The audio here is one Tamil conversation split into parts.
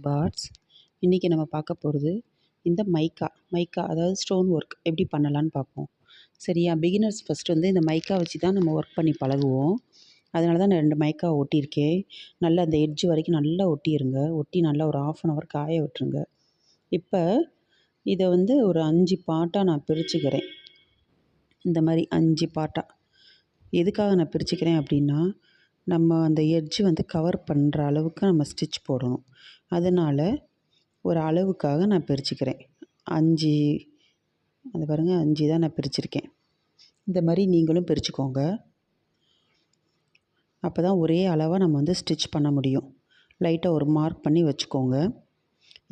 பார்ட்ஸ். இன்றைக்கி நம்ம பார்க்க போகிறது இந்த மைக்கா அதாவது ஸ்டோன் ஒர்க் எப்படி பண்ணலான்னு பார்ப்போம். சரியா? பிகினர்ஸ் ஃபஸ்ட்டு வந்து இந்த மைக்கா வச்சு தான் நம்ம ஒர்க் பண்ணி பழகுவோம். அதனால தான் நான் 2 மைக்கா ஒட்டியிருக்கேன். நல்லா அந்த எட்ஜ் வரைக்கும் நல்லா ஒட்டிடுங்க. ஒட்டி நல்லா ஒரு 1/2 அன் ஹவர் காய விட்டுருங்க. இப்போ இதை வந்து ஒரு 5 பார்ட்டாக நான் பிரிச்சுக்கிறேன். இந்த மாதிரி 5 பார்ட்டாக. எதுக்காக நான் பிரிச்சுக்கிறேன் அப்படின்னா, நம்ம அந்த எட்ஜ் வந்து கவர் பண்ணுற அளவுக்கு நம்ம ஸ்டிச் போடணும். அதனால் ஒரு அளவுக்காக நான் பிரிச்சுக்கிறேன். 5 அது பாருங்கள், 5 தான் நான் பிரிச்சுருக்கேன். இந்த மாதிரி நீங்களும் பிரிச்சுக்கோங்க. அப்போ தான் ஒரே அளவாக நம்ம வந்து ஸ்டிச் பண்ண முடியும். லைட்டாக ஒரு மார்க் பண்ணி வச்சுக்கோங்க.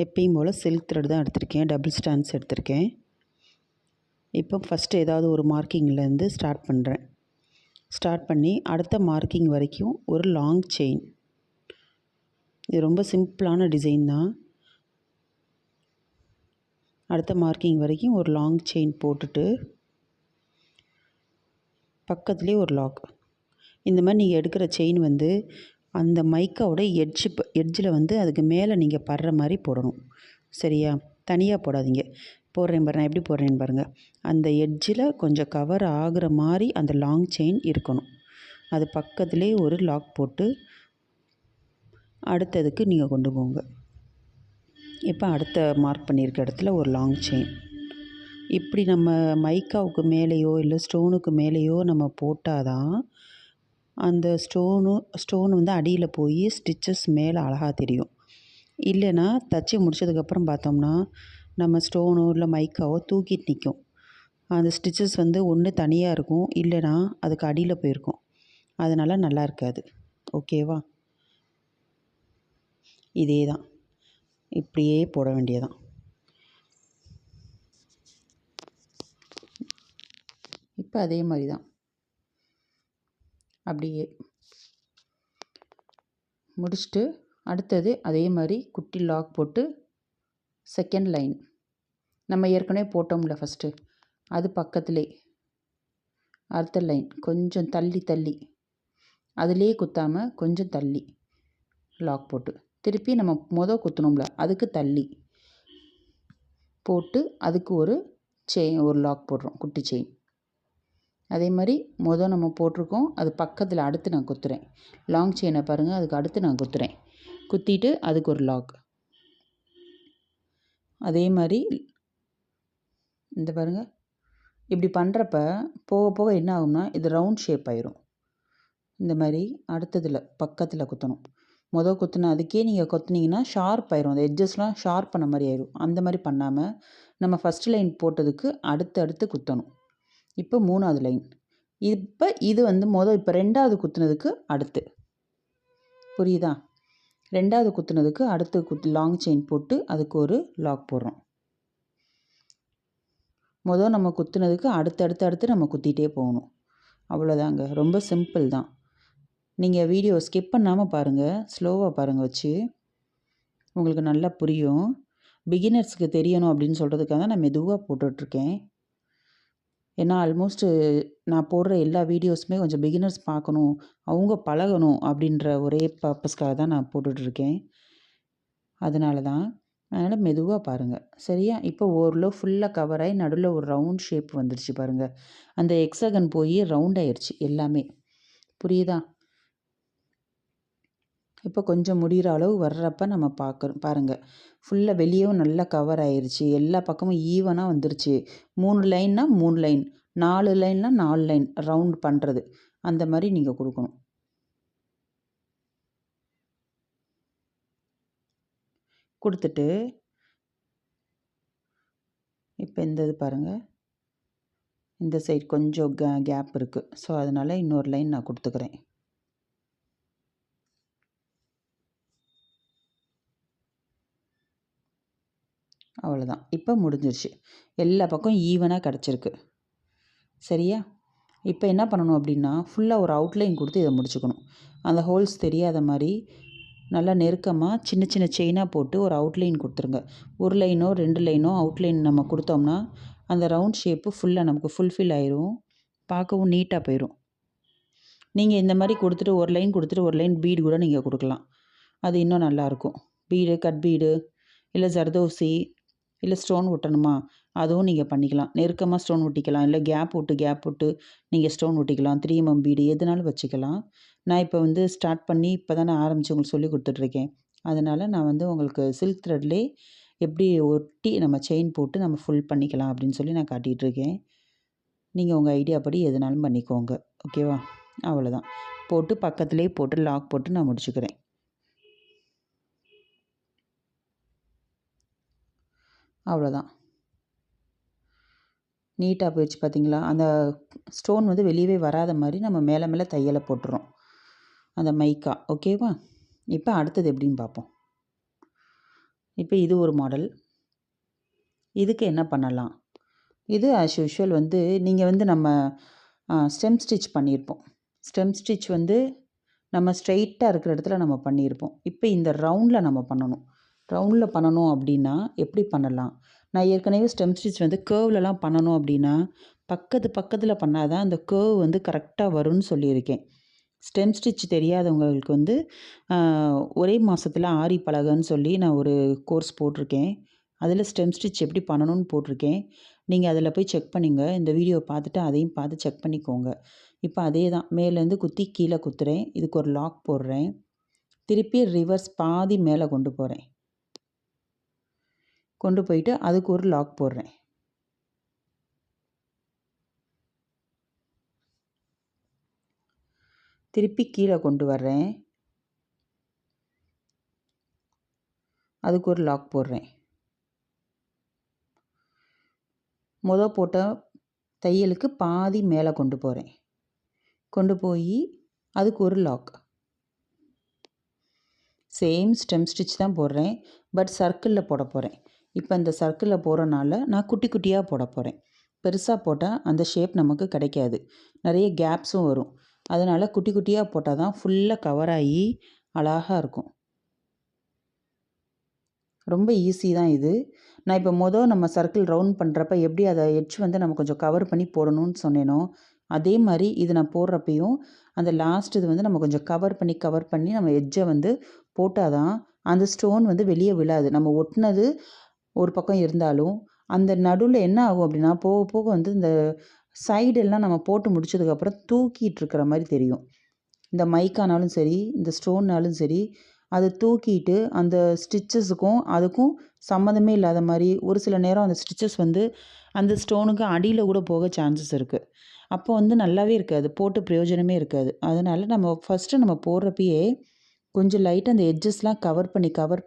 எப்பயும் போல் சில்க் த்ரெட் தான் எடுத்திருக்கேன். டபுள் ஸ்டாண்ட்ஸ் எடுத்திருக்கேன். இப்போ ஃபஸ்ட்டு ஏதாவது ஒரு மார்க்கிங்லேருந்து ஸ்டார்ட் பண்ணுறேன். ஸ்டார்ட் பண்ணி அடுத்த மார்க்கிங் வரைக்கும் ஒரு லாங் செயின். இது ரொம்ப சிம்பிளான டிசைன் தான். அடுத்த மார்க்கிங் வரைக்கும் ஒரு லாங் செயின் போட்டுட்டு பக்கத்துலேயே ஒரு லாக். இந்த மாதிரி நீங்கள் எடுக்கிற செயின் வந்து அந்த மைக்காவோட எட்ஜில் வந்து அதுக்கு மேலே நீங்கள் படுற மாதிரி போடணும். சரியா? தனியாக போடாதீங்க. போடுறேன் பாருங்கள், நான் எப்படி போடுறேன்னு பாருங்கள். அந்த எட்ஜில் கொஞ்சம் கவர் ஆகுற மாதிரி அந்த லாங் செயின் இருக்கணும். அது பக்கத்துலேயே ஒரு லாக் போட்டு அடுத்ததுக்கு நீங்கள் கொண்டு போங்க. இப்போ அடுத்த மார்க் பண்ணியிருக்க இடத்துல ஒரு லாங் செயின். இப்படி நம்ம மைக்காவுக்கு மேலேயோ இல்லை ஸ்டோனுக்கு மேலேயோ நம்ம போட்டால் தான் அந்த ஸ்டோன் வந்து அடியில் போய் ஸ்டிச்சஸ் மேலே அழகாக தெரியும். இல்லைன்னா தச்சு முடிச்சதுக்கப்புறம் பார்த்தோம்னா நம்ம ஸ்டோனோ இல்லை மைக்காவோ தூக்கிட்டு நிற்கும். அந்த ஸ்டிச்சஸ் வந்து ஒன்று தனியாக இருக்கும், இல்லைன்னா அதுக்கு அடியில் போயிருக்கும். அதனால் நல்லா இருக்காது. ஓகேவா? இதே தான், இப்படியே போட வேண்டியதான். இப்போ அதே மாதிரி தான் அப்படியே முடிச்சுட்டு அடுத்தது அதே மாதிரி குட்டி லாக் போட்டு செகண்ட் லைன் நம்ம ஏற்கனவே போட்டோம்ல ஃபஸ்ட்டு, அது பக்கத்துலே அடுத்த லைன் கொஞ்சம் தள்ளி அதிலே குத்தாமல் கொஞ்சம் தள்ளி லாக் போட்டு திருப்பி நம்ம குத்தணும்ல அதுக்கு தள்ளி போட்டு அதுக்கு ஒரு லாக் போடுறோம், குட்டி செயின். அதே மாதிரி நம்ம போட்டிருக்கோம், அது பக்கத்தில் அடுத்து நான் குத்துறேன். லாங் செயினை பாருங்கள், அதுக்கு அடுத்து நான் குத்துறேன். குத்திட்டு அதுக்கு ஒரு லாக். அதே மாதிரி இந்த பாருங்கள், இப்படி பண்ணுறப்ப போக போக என்ன ஆகும்னா இது ரவுண்ட் ஷேப் ஆயிரும். இந்த மாதிரி அடுத்ததில் பக்கத்தில் குத்தணும். குத்துன அதுக்கே நீங்கள் கொத்துனீங்கன்னா ஷார்ப் ஆயிரும். அந்த எட்ஜஸ்லாம் ஷார்ப் பண்ண மாதிரி ஆயிரும். அந்த மாதிரி பண்ணாமல் நம்ம ஃபஸ்ட் லைன் போட்டதுக்கு அடுத்து குத்தணும். இப்போ 3வது லைன். இப்போ இது வந்து இப்போ 2வது குத்துனதுக்கு அடுத்து, புரியுதா? 2வது குத்துனதுக்கு அடுத்து லாங் செயின் போட்டு அதுக்கு ஒரு லாக் போடுறோம். நம்ம குத்துனதுக்கு அடுத்து நம்ம குத்திகிட்டே போகணும். அவ்வளோதாங்க, ரொம்ப சிம்பிள் தான். நீங்கள் வீடியோ ஸ்கிப் பண்ணாமல் பாருங்கள், ஸ்லோவாக பாருங்கள் வச்சு, உங்களுக்கு நல்லா புரியும். பிகினர்ஸ்க்கு தெரியணும் அப்படின்னு சொல்கிறதுக்காக நான் மெதுவாக போட்டுட்ருக்கேன். ஏன்னா ஆல்மோஸ்ட்டு நான் போடுற எல்லா வீடியோஸுமே கொஞ்சம் பிகினர்ஸ் பார்க்கணும், அவங்க பழகணும் அப்படின்ற ஒரே பர்பஸ்க்காக தான் நான் போட்டுட்ருக்கேன். அதனால மெதுவாக பாருங்கள். சரியா? இப்போ ஓரளவு ஃபுல்லாக கவர் ஆகி நடுவில் ஒரு ரவுண்ட் ஷேப் வந்துடுச்சு பாருங்கள். அந்த எக்ஸகன் போய் ரவுண்ட் ஆயிடுச்சு எல்லாமே. புரியுதா? இப்போ கொஞ்சம் முடிகிற அளவு வர்றப்ப நம்ம பாருங்கள், ஃபுல்லாக வெளியவும் நல்லா கவர் ஆயிடுச்சு. எல்லா பக்கமும் ஈவனாக வந்துருச்சு. 3 லைன்னா 3 லைன், 4 லைன்னா 4 லைன் ரவுண்ட் பண்ணுறது. அந்த மாதிரி நீங்கள் கொடுக்கணும். கொடுத்துட்டு இப்போ இந்த இது பாருங்கள், இந்த சைடு கொஞ்சம் கேப் இருக்குது. ஸோ அதனால் இன்னொரு லைன் நான் கொடுத்துக்கிறேன். அவ்வளோதான், இப்போ முடிஞ்சிருச்சு. எல்லா பக்கம் ஈவனாக கிடச்சிருக்கு. சரியா? இப்போ என்ன பண்ணணும் அப்படின்னா, ஃபுல்லாக ஒரு அவுட்லைன் கொடுத்து இதை முடிச்சுக்கணும். அந்த ஹோல்ஸ் தெரியாத மாதிரி நல்லா நெருக்கமாக சின்ன சின்ன செயினாக போட்டு ஒரு அவுட்லைன் கொடுத்துருங்க. ஒரு லைனோ 2 லைனோ அவுட்லைன் நம்ம கொடுத்தோம்னா அந்த ரவுண்ட் ஷேப்பு ஃபுல்லாக நமக்கு ஃபுல்ஃபில் ஆயிரும். பார்க்கவும் நீட்டாக போயிடும். நீங்கள் இந்த மாதிரி கொடுத்துட்டு ஒரு லைன் கொடுத்துட்டு ஒரு லைன் பீடு கூட நீங்கள் கொடுக்கலாம். அது இன்னும் நல்லாயிருக்கும். பீடு, கட் பீடு, இல்லை ஜர்தோசி, இல்லை ஸ்டோன் ஒட்டணுமா அதுவும் நீங்கள் பண்ணிக்கலாம். நெருக்கமாக ஸ்டோன் ஒட்டிக்கலாம், இல்லை கேப் விட்டு நீங்கள் ஸ்டோன் ஒட்டிக்கலாம். 3mm பீடு எதுனாலும் வச்சுக்கலாம். நான் இப்போ வந்து ஸ்டார்ட் பண்ணி இப்போ தான் நான் ஆரம்பித்து உங்களுக்கு சொல்லி கொடுத்துட்ருக்கேன். அதனால் நான் வந்து உங்களுக்கு சில்க் த்ரெட்லேயே எப்படி ஒட்டி நம்ம செயின் போட்டு நம்ம ஃபுல் பண்ணிக்கலாம் அப்படின்னு சொல்லி நான் காட்டிகிட்ருக்கேன். நீங்கள் உங்கள் ஐடியா படி எதுனாலும் பண்ணிக்கோங்க. ஓகேவா? அவ்வளோதான். போட்டு பக்கத்துலேயே போட்டு லாக் போட்டு நான் முடிச்சுக்கிறேன். அவ்வளோதான். நீட்டாக போயிடுச்சு பார்த்தீங்களா? அந்த ஸ்டோன் வந்து வெளியவே வராத மாதிரி நம்ம மேலே மேலே தையலை போட்டுறோம், அந்த மைக்கா. ஓகேவா? இப்போ அடுத்தது எப்படின்னு பார்ப்போம். இப்போ இது ஒரு மாடல். இதுக்கு என்ன பண்ணலாம்? இது ஆஸ் யூஷுவல் வந்து நீங்கள் வந்து நம்ம ஸ்டெம் ஸ்டிச் பண்ணியிருப்போம். ஸ்டெம் ஸ்டிச் வந்து நம்ம ஸ்ட்ரெயிட்டாக இருக்கிற இடத்துல நம்ம பண்ணியிருப்போம். இப்போ இந்த ரவுண்டில் நம்ம பண்ணணும். ரவுண்டில் பண்ணணும் அப்படின்னா எப்படி பண்ணலாம்? நான் ஏற்கனவே ஸ்டெம் ஸ்டிச் வந்து கேர்வ்லலாம் பண்ணணும் அப்படின்னா பக்கத்தில் பண்ணால் தான் அந்த கேர்வ் வந்து கரெக்டாக வரும்னு சொல்லியிருக்கேன். ஸ்டெம் ஸ்டிச் தெரியாதவங்களுக்கு வந்து ஒரே மாதத்தில் ஆரி பழகன்னு சொல்லி நான் ஒரு கோர்ஸ் போட்டிருக்கேன். அதில் ஸ்டெம் ஸ்டிச் எப்படி பண்ணணும்னு போட்டிருக்கேன். நீங்கள் அதில் போய் செக் பண்ணிங்க. இந்த வீடியோ பார்த்துட்டு அதையும் பார்த்து செக் பண்ணிக்கோங்க. இப்போ அதே தான், மேலேருந்து குத்தி கீழே குத்துறேன். இதுக்கு ஒரு லாக் போடுறேன். திருப்பி ரிவர்ஸ் பாதி மேலே கொண்டு போகிறேன். கொண்டு போயிட்டு அதுக்கு ஒரு லாக் போடுறேன். திருப்பி கீழே கொண்டு வர்றேன். அதுக்கு ஒரு லாக் போடுறேன். போட்ட தையலுக்கு பாதி மேலே கொண்டு போகிறேன். கொண்டு போய் அதுக்கு ஒரு லாக். சேம் ஸ்டெம் ஸ்டிச் தான் போடுறேன், பட் சர்க்கிளில் போட போகிறேன். இப்போ இந்த சர்க்கிளில் போகிறனால நான் குட்டி குட்டியாக போட போகிறேன். பெருசாக போட்டால் அந்த ஷேப் நமக்கு கிடைக்காது, நிறைய கேப்ஸும் வரும். அதனால் குட்டி குட்டியாக போட்டால் தான் ஃபுல்லாக கவர் ஆகி அழகாக இருக்கும். ரொம்ப ஈஸி தான் இது. நான் இப்போ நம்ம சர்க்கிள் ரவுண்ட் பண்ணுறப்ப எப்படி அதை எட்ஜ் வந்து நம்ம கொஞ்சம் கவர் பண்ணி போடணும்னு சொன்னேனோ, அதே மாதிரி இது நான் போடுறப்பையும் அந்த லாஸ்ட் இது வந்து நம்ம கொஞ்சம் கவர் பண்ணி நம்ம எட்ஜை வந்து போட்டால் தான் அந்த ஸ்டோன் வந்து வெளியே விழாது. நம்ம ஒட்டினது ஒரு பக்கம் இருந்தாலும் அந்த நடுவில் என்ன ஆகும் அப்படின்னா, போக போக வந்து இந்த சைடெல்லாம் நம்ம போட்டு முடிச்சதுக்கப்புறம் தூக்கிட்டு இருக்கிற மாதிரி தெரியும். இந்த மைக்கானாலும் சரி, இந்த ஸ்டோன்னாலும் சரி, அதை தூக்கிட்டு அந்த ஸ்டிச்சஸுக்கும் அதுக்கும் சம்மந்தமே இல்லாத மாதிரி ஒரு சில நேரம் அந்த ஸ்டிச்சஸ் வந்து அந்த ஸ்டோனுக்கு அடியில் கூட போக சான்சஸ் இருக்குது. அப்போ வந்து நல்லாவே இருக்காது, போட்டு பிரயோஜனமே இருக்காது. அதனால் நம்ம ஃபஸ்ட்டு நம்ம போடுறப்பயே கொஞ்சம் லைட்டாக அந்த எட்ஜஸ்லாம் கவர்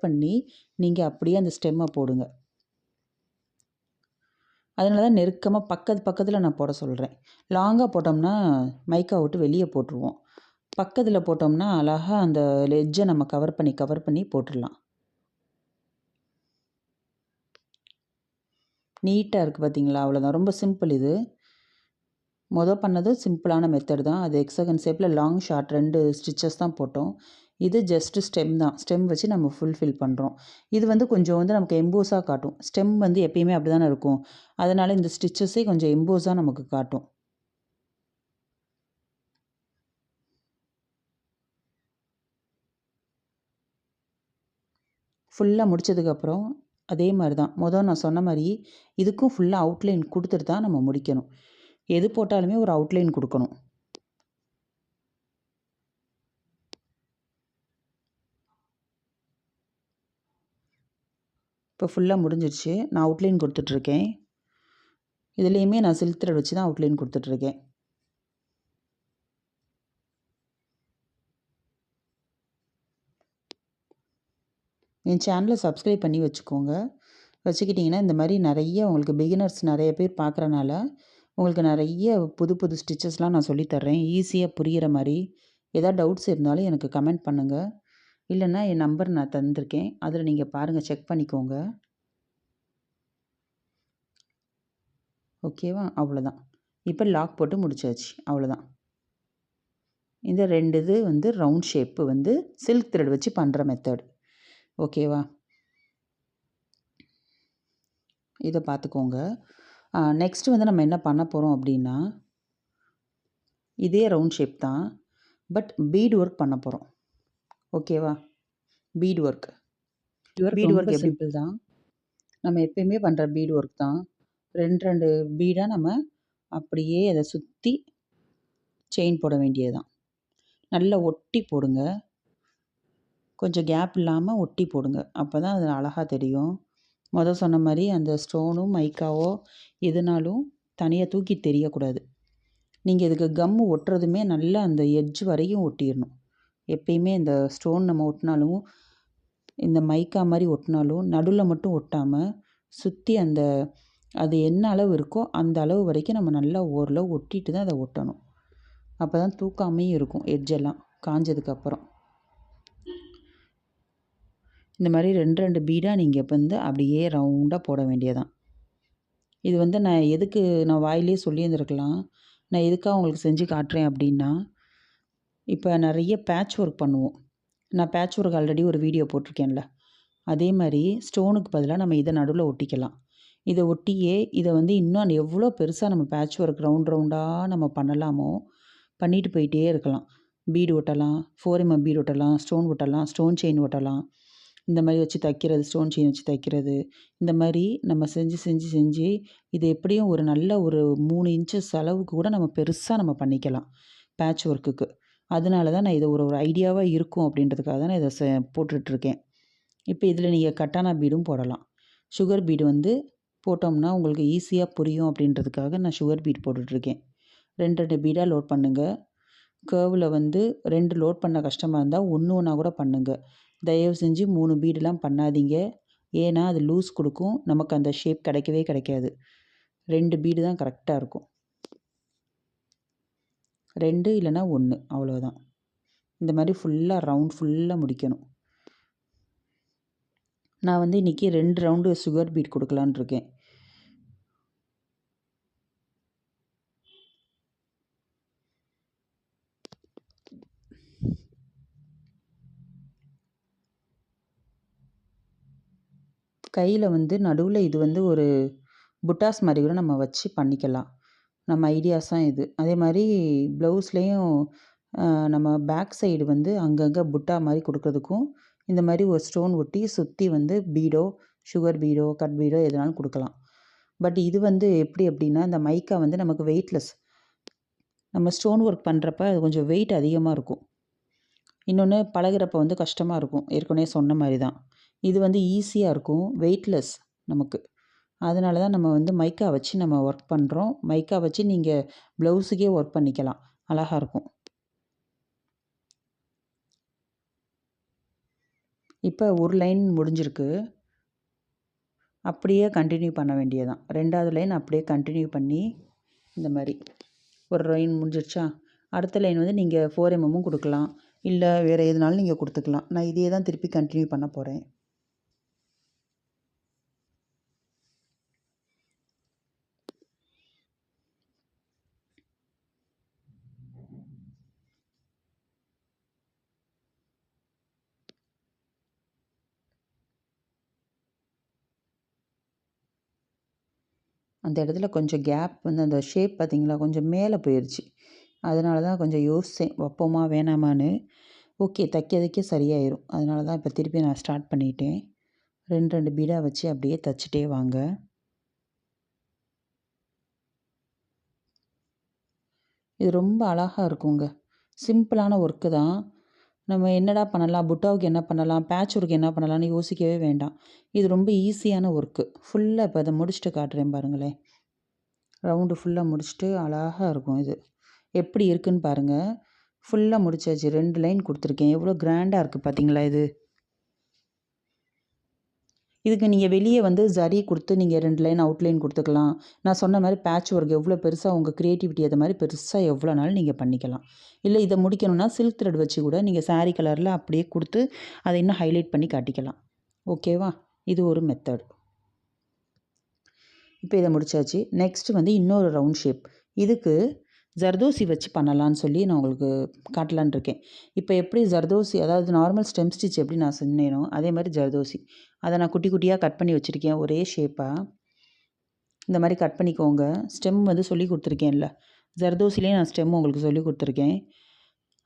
பண்ணி நீங்கள் அப்படியே அந்த ஸ்டெம்மை போடுங்க. அதனால தான் நெருக்கமாக பக்கத்தில் நான் போட சொல்கிறேன். லாங்காக போட்டோம்னா மைக்கா விட்டு வெளியே போட்டுருவோம். பக்கத்தில் போட்டோம்னா அழகாக அந்த எட்ஜை நம்ம கவர் பண்ணி போட்டுடலாம். நீட்டாக இருக்குது பார்த்தீங்களா? அவ்வளோதான், ரொம்ப சிம்பிள் இது. பண்ணது சிம்பிளான மெத்தட் தான். அது ஹெக்ஸகன் ஷேப்பில் லாங் ஷார்ட் 2 ஸ்டிச்சஸ் தான் போட்டோம். இது ஜஸ்ட்டு ஸ்டெம் தான். ஸ்டெம் வச்சு நம்ம ஃபுல்ஃபில் பண்ணுறோம். இது வந்து கொஞ்சம் வந்து நமக்கு எம்போஸாக காட்டும். ஸ்டெம் வந்து எப்பயுமே அப்படி தானே இருக்கும். அதனால் இந்த ஸ்டிச்சஸே கொஞ்சம் எம்போஸாக நமக்கு காட்டும். ஃபுல்லாக முடித்ததுக்கப்புறம் அதே மாதிரி தான் நான் சொன்ன மாதிரி இதுக்கும் ஃபுல்லாக அவுட்லைன் கொடுத்துட்டு தான் நம்ம முடிக்கணும். எது போட்டாலுமே ஒரு அவுட்லைன் கொடுக்கணும். இப்போ ஃபுல்லாக முடிஞ்சிருச்சு. நான் அவுட்லைன் கொடுத்துட்ருக்கேன். இதுலேயுமே நான் சில்க் த்ரெட் வச்சு தான் அவுட்லைன் கொடுத்துட்ருக்கேன். என் சேனலை சப்ஸ்கிரைப் பண்ணி வச்சுக்கோங்க. வச்சுக்கிட்டிங்கன்னா இந்த மாதிரி நிறைய உங்களுக்கு பிகினர்ஸ் நிறைய பேர் பார்க்குறனால உங்களுக்கு நிறைய புது புது ஸ்டிச்சஸ்லாம் நான் சொல்லித்தர்றேன், ஈஸியாக புரிகிற மாதிரி. ஏதாவது டவுட்ஸ் இருந்தாலும் எனக்கு கமெண்ட் பண்ணுங்கள். இல்லைன்னா என் நம்பர் நான் தந்திருக்கேன், அதில் நீங்கள் பாருங்கள், செக் பண்ணிக்கோங்க. ஓகேவா? அவ்வளோதான். இப்போ லாக் போட்டு முடிச்சாச்சு, அவ்வளோதான். இந்த 2 இது வந்து ரவுண்ட் ஷேப்பு வந்து சில்க் த்ரெட் வச்சு பண்ணுற மெத்தட். ஓகேவா? இதை பார்த்துக்கோங்க. நெக்ஸ்ட்டு வந்து நம்ம என்ன பண்ண போகிறோம் அப்படின்னா, இதே ரவுண்ட் ஷேப் தான், பட் பீட் ஒர்க் பண்ண போகிறோம். ஓகேவா? Bead work. Bead work simple தான். நம்ம எப்பயுமே பண்ணுற பீடு ஒர்க் தான். 2 பீடாக நம்ம அப்படியே அதை சுற்றி செயின் போட வேண்டியது தான். நல்லா ஒட்டி போடுங்க. கொஞ்சம் கேப் இல்லாமல் ஒட்டி போடுங்க. அப்போ தான் அது அழகாக தெரியும். சொன்ன மாதிரி அந்த ஸ்டோனும் மைக்காவோ எதுனாலும் தனியாக தூக்கி தெரியக்கூடாது. நீங்கள் இதுக்கு கம்மு ஒட்டுறதுமே நல்லா அந்த எட்ஜ் வரையும் ஒட்டிடணும். எப்பயுமே இந்த ஸ்டோன் நம்ம ஒட்டினாலும் இந்த மைக்கா மாதிரி ஒட்டினாலும் நடுவில் மட்டும் ஒட்டாமல் சுற்றி அது என்ன அளவு இருக்கோ அந்த அளவு வரைக்கும் நம்ம நல்லா ஓரளவு ஒட்டிட்டு தான் அதை ஒட்டணும். அப்போ தான் தூக்காமையும் இருக்கும் எட்ஜெல்லாம் காஞ்சதுக்கப்புறம். இந்த மாதிரி 2 பீடாக நீங்கள் இப்போ அப்படியே ரவுண்டாக போட வேண்டியதான். இது நான் வாயிலே சொல்லியிருந்துருக்கலாம். நான் எதுக்காக உங்களுக்கு செஞ்சு காட்டுறேன் அப்படின்னா, இப்போ நிறைய பேட்ச் ஒர்க் பண்ணுவோம். நான் பேட்ச் ஒர்க் ஆல்ரெடி ஒரு வீடியோ போட்டிருக்கேன்ல, அதே மாதிரி ஸ்டோனுக்கு பதிலாக நம்ம இதை நடுவில் ஒட்டிக்கலாம். இதை ஒட்டியே இதை இன்னும் எவ்வளோ பெருசாக நம்ம பேட்ச் ஒர்க் ரவுண்டாக நம்ம பண்ணலாமோ பண்ணிட்டு போயிட்டே இருக்கலாம். பீடு ஒட்டலாம், 4mm பீடு ஒட்டலாம், ஸ்டோன் ஒட்டலாம், ஸ்டோன் செயின் ஒட்டலாம். இந்த மாதிரி வச்சு தைக்கிறது, ஸ்டோன் செயின் வச்சு தைக்கிறது, இந்த மாதிரி நம்ம செஞ்சு இது எப்படியும் ஒரு நல்ல ஒரு 3 இன்ச்சஸ் அளவுக்கு கூட நம்ம பெருசாக நம்ம பண்ணிக்கலாம் பேட்ச் ஒர்க்குக்கு. அதனால தான் நான் இதை ஒரு ஐடியாவாக இருக்கும் அப்படின்றதுக்காக தான் நான் இதை போட்டுட்ருக்கேன். இப்போ இதில் நீங்கள் கட்டானா பீடும் போடலாம். சுகர் பீடு போட்டோம்னா உங்களுக்கு ஈஸியாக புரியும் அப்படின்றதுக்காக நான் சுகர் பீட் போட்டுட்ருக்கேன். 2 பீடாக லோட் பண்ணுங்கள். கர்வில் 2 லோட் பண்ண கஷ்டமாக இருந்தால் ஒன்றா கூட பண்ணுங்கள். தயவு செஞ்சு 3 பீடெலாம் பண்ணாதீங்க. ஏன்னா அது லூஸ் கொடுக்கும், நமக்கு அந்த ஷேப் கிடைக்கவே கிடைக்காது. 2 பீடு தான் கரெக்டாக இருக்கும். 2 இல்லைனா 1 அவ்வளோதான். இந்த மாதிரி ஃபுல்லாக ரவுண்ட் ஃபுல்லாக முடிக்கணும். நான் இன்றைக்கி 2 ரவுண்டு சுகர் பீட் கொடுக்கலான்னு இருக்கேன். கையில் நடுவில் இது ஒரு புட்டாஸ் மாதிரி கூட நம்ம வச்சு பண்ணிக்கலாம். நம்ம ஐடியாஸ் தான் இது. அதே மாதிரி ப்ளவுஸ்லேயும் நம்ம பேக் சைடு அங்கங்கே புட்டா மாதிரி கொடுக்கறதுக்கும் இந்த மாதிரி ஒரு ஸ்டோன் ஒட்டி சுற்றி பீடோ, சுகர் பீடோ, கட் பீடோ எதுனாலும் கொடுக்கலாம். பட் இது எப்படி அப்படின்னா, இந்த மைக்கா நமக்கு வெயிட்லெஸ். நம்ம ஸ்டோன் ஒர்க் பண்ணுறப்ப அது கொஞ்சம் வெயிட் அதிகமாக இருக்கும். இன்னொன்று பழகிறப்ப கஷ்டமாக இருக்கும். ஏற்கனவே சொன்ன மாதிரி தான். இது ஈஸியாக இருக்கும், வெயிட்லெஸ் நமக்கு. அதனால தான் நம்ம மைக்கா வச்சு நம்ம ஒர்க் பண்ணுறோம். மைக்கா வச்சு நீங்கள் ப்ளவுஸுக்கே ஒர்க் பண்ணிக்கலாம், அழகாக இருக்கும். இப்போ ஒரு லைன் முடிஞ்சிருக்கு. அப்படியே கண்டினியூ பண்ண வேண்டியதான். 2வது லைன் அப்படியே கண்டினியூ பண்ணி இந்த மாதிரி ஒரு லைன் முடிஞ்சிருச்சா, அடுத்த லைன் நீங்கள் 4mm கொடுக்கலாம், இல்லை வேறு எதுனாலும் நீங்கள் கொடுத்துக்கலாம். நான் இதே தான் திருப்பி கண்டினியூ பண்ண போகிறேன். அந்த இடத்துல கொஞ்சம் கேப் அந்த ஷேப் பார்த்திங்களா கொஞ்சம் மேலே போயிடுச்சு. அதனால தான் கொஞ்சம் யோசித்தேன், வைப்போமா வேணாமான்னு. ஓகே, தைக்க சரியாயிரும். அதனால தான் இப்போ திருப்பி நான் ஸ்டார்ட் பண்ணிட்டேன். 2 பீடாக வச்சு அப்படியே தைச்சிட்டே வாங்க. இது ரொம்ப அழகாக இருக்குங்க. சிம்பிளான ஒர்க்கு தான். நம்ம என்னடா பண்ணலாம், புட்டாவுக்கு என்ன பண்ணலாம், பேட்ச் ஒர்க்கு என்ன பண்ணலான்னு யோசிக்கவே வேண்டாம். இது ரொம்ப ஈஸியான ஒர்க்கு. ஃபுல்லாக இப்போ அதை முடிச்சுட்டு காட்டுறேன் பாருங்களேன். ரவுண்டு ஃபுல்லாக முடிச்சுட்டு அழகாக இருக்கும். இது எப்படி இருக்குதுன்னு பாருங்கள். ஃபுல்லாக முடிச்சாச்சு. 2 லைன் கொடுத்துருக்கேன். எவ்வளோ கிராண்டாக இருக்குது பார்த்தீங்களா இது. இதுக்கு நீங்கள் வெளியே ஜரி கொடுத்து நீங்கள் 2 லைன் அவுட்லைன் கொடுத்துக்கலாம். நான் சொன்ன மாதிரி பேட்ச் ஒர்க் எவ்வளோ பெருசாக உங்கள் க்ரியேட்டிவிட்டி அது மாதிரி பெருசாக எவ்வளோ நாளும் நீங்கள் பண்ணிக்கலாம். இல்லை இதை முடிக்கணும்னா சில்க் த்ரெட் வச்சு கூட நீங்கள் சாரீ கலரில் அப்படியே கொடுத்து அதை இன்னும் ஹைலைட் பண்ணி காட்டிக்கலாம். ஓகேவா? இது ஒரு மெத்தட். இப்போ இதை முடிச்சாச்சு. நெக்ஸ்ட்டு இன்னொரு ரவுண்ட் ஷேப். இதுக்கு ஜர்தோசி வச்சு பண்ணலான்னு சொல்லி நான் உங்களுக்கு காட்டலான்னு இருக்கேன். இப்போ எப்படி ஜர்தோசி, அதாவது நார்மல் ஸ்டெம் ஸ்டிச் எப்படி நான் சொன்னேனோ அதே மாதிரி ஜர்தோசி, அதை நான் குட்டி குட்டியாக கட் பண்ணி வச்சுருக்கேன் ஒரே ஷேப்பாக. இந்த மாதிரி கட் பண்ணிக்கோங்க. ஸ்டெம் சொல்லி கொடுத்துருக்கேன்ல, ஜர்தோசிலேயே நான் ஸ்டெம் உங்களுக்கு சொல்லி கொடுத்துருக்கேன்.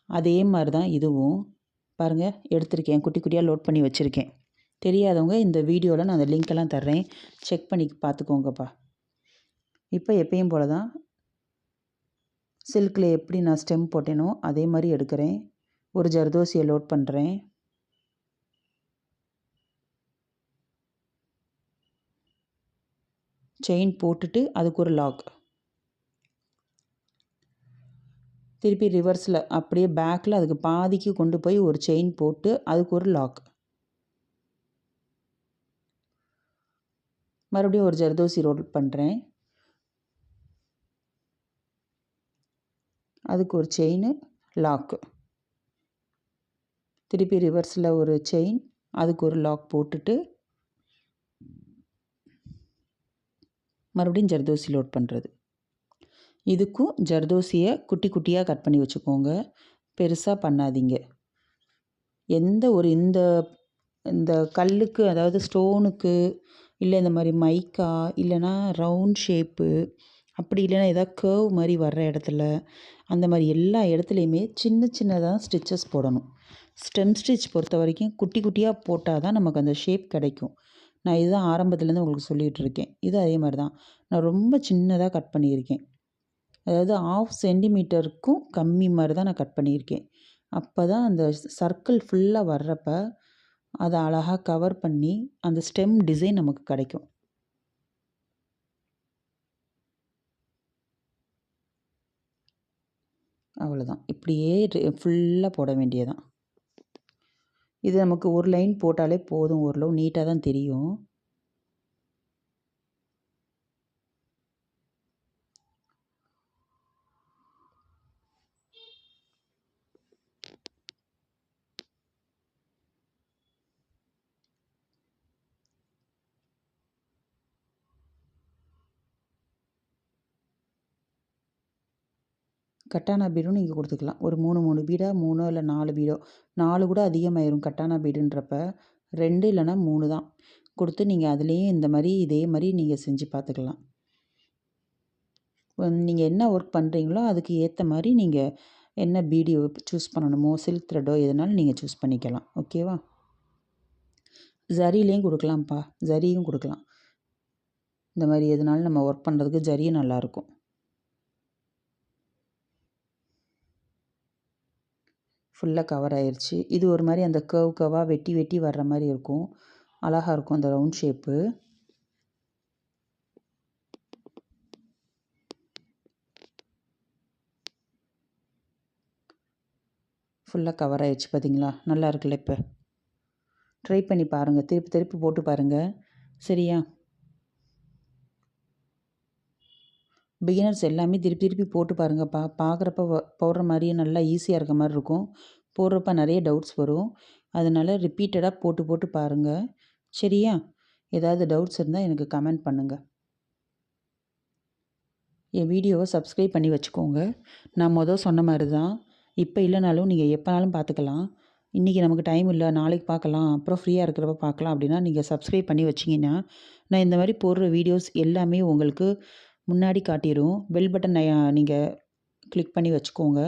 அதே மாதிரி தான் இதுவும் பாருங்கள் எடுத்திருக்கேன், குட்டி குட்டியாக லோட் பண்ணி வச்சுருக்கேன். தெரியாதவங்க இந்த வீடியோவில் நான் அந்த லிங்க்கெல்லாம் தர்றேன், செக் பண்ணி பார்த்துக்கோங்கப்பா. இப்போ எப்பயும் போல தான் சில்கில் எப்படி நான் ஸ்டெம் போட்டேனோ அதே மாதிரி எடுக்கிறேன். ஒரு ஜர்தோசியை லோட் பண்ணுறேன். செயின் போட்டுட்டு அதுக்கு ஒரு லாக். திருப்பி ரிவர்ஸில் அப்படியே பேக்கில் அதுக்கு பாதிக்கு கொண்டு போய் ஒரு செயின் போட்டு அதுக்கு ஒரு லாக். மறுபடியும் ஒரு ஜர்தோசி ரோல் பண்ணுறேன். அதுக்கு ஒரு செயின் லாக்கு. திருப்பி ரிவர்ஸில் ஒரு செயின், அதுக்கு ஒரு லாக் போட்டுட்டு மறுபடியும் ஜர்தோசி லோட் பண்ணுறது. இதுக்கும் ஜர்தோசியை குட்டி குட்டியாக கட் பண்ணி வச்சுக்கோங்க, பெருசாக பண்ணாதீங்க. எந்த ஒரு இந்த இந்த கல்லுக்கு, அதாவது ஸ்டோனுக்கு, இல்லை இந்த மாதிரி மைக்கா, இல்லைனா ரவுண்ட் ஷேப்பு, அப்படி இல்லைனா ஏதாவது கர்வ் மாதிரி வர்ற இடத்துல, அந்த மாதிரி எல்லா இடத்துலையுமே சின்ன சின்னதாக ஸ்டிச்சஸ் போடணும். ஸ்டெம் ஸ்டிச் பொறுத்த வரைக்கும் குட்டி குட்டியாக போட்டால் தான் நமக்கு அந்த ஷேப் கிடைக்கும். நான் இதுதான் ஆரம்பத்துலேருந்து உங்களுக்கு சொல்லிகிட்டு இருக்கேன். இது அதே மாதிரி தான். நான் ரொம்ப சின்னதாக கட் பண்ணியிருக்கேன். அதாவது 1/2 சென்டிமீட்டருக்கும் கம்மி மாதிரி தான் நான் கட் பண்ணியிருக்கேன். அப்போ தான் அந்த சர்க்கிள் ஃபுல்லாக வர்றப்ப அதை அழகாக கவர் பண்ணி அந்த ஸ்டெம் டிசைன் நமக்கு கிடைக்கும். அவ்வளோதான். இப்படியே ஃபுல்லாக போட வேண்டியதான். இது நமக்கு ஒரு லைன் போட்டாலே போதும், ஓரளவு நீட்டாக தான் தெரியும். கட்டானா பீடும் நீங்கள் கொடுத்துக்கலாம். ஒரு 3 பீடா, 3 இல்லை 4 பீடோ, 4 கூட அதிகமாயிரும் கட்டானா பீடுன்றப்ப. 2 இல்லைனா 3 தான் கொடுத்து நீங்கள் அதுலேயும் இந்த மாதிரி இதே மாதிரி நீங்கள் செஞ்சு பார்த்துக்கலாம். நீங்கள் என்ன ஒர்க் பண்ணுறீங்களோ அதுக்கு ஏற்ற மாதிரி நீங்கள் என்ன பீடியோ சூஸ் பண்ணணுமோ, சில்க் த்ரெட்டோ எதுனாலும் நீங்கள் சூஸ் பண்ணிக்கலாம். ஓகேவா? ஜரிலேயும் கொடுக்கலாம்ப்பா, ஜரியும் கொடுக்கலாம். இந்த மாதிரி எதுனாலும் நம்ம ஒர்க் பண்ணுறதுக்கு ஜரியும் நல்லாயிருக்கும். ஃபுல்லாக கவர் ஆயிடுச்சு. இது ஒரு மாதிரி அந்த கர்வாக வெட்டி வெட்டி வர்ற மாதிரி இருக்கும். அழகாக இருக்கும் அந்த ரவுண்ட் ஷேப்பு. ஃபுல்லாக கவர் ஆயிடுச்சு பார்த்தீங்களா? நல்லா இருக்குல்ல? இப்போ ட்ரை பண்ணி பாருங்கள், திருப்பி திருப்பி போட்டு பாருங்கள். சரியா? பிகினர்ஸ் எல்லாமே திருப்பி திருப்பி போட்டு பாருங்கப்பா. பார்க்குறப்ப போடுற மாதிரியே நல்லா ஈஸியாக இருக்க மாதிரி இருக்கும். போடுறப்ப நிறைய டவுட்ஸ் வரும். அதனால் ரிப்பீட்டடாக போட்டு போட்டு பாருங்கள். சரியா? ஏதாவது டவுட்ஸ் இருந்தால் எனக்கு கமெண்ட் பண்ணுங்கள். என் வீடியோவை சப்ஸ்கிரைப் பண்ணி வச்சுக்கோங்க. நான் சொன்ன மாதிரி தான், இப்போ இல்லைனாலும் நீங்கள் எப்போனாலும் பார்த்துக்கலாம். இன்றைக்கி நமக்கு டைம் இல்லை, நாளைக்கு பார்க்கலாம், அப்புறம் ஃப்ரீயாக இருக்கிறப்ப பார்க்கலாம் அப்படின்னா நீங்கள் சப்ஸ்கிரைப் பண்ணி வச்சிங்கன்னா நான் இந்த மாதிரி போடுற வீடியோஸ் எல்லாமே உங்களுக்கு முன்னாடி காட்டிடும். பெல் பட்டன் நீங்கள் கிளிக் பண்ணி வச்சுக்கோங்க.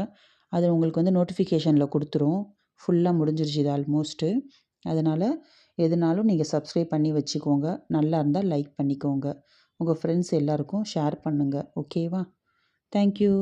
அது உங்களுக்கு வந்து நோட்டிஃபிகேஷனில் கொடுத்துரும். ஃபுல்லாக முடிஞ்சிருச்சு இது ஆல்மோஸ்ட்டு. அதனால் எதுனாலும் நீங்கள் சப்ஸ்கிரைப் பண்ணி வச்சுக்கோங்க. நல்லா இருந்தால் லைக் பண்ணிக்கோங்க. உங்கள் ஃப்ரெண்ட்ஸ் எல்லாருக்கும் ஷேர் பண்ணுங்கள். ஓகேவா? தேங்க்யூ.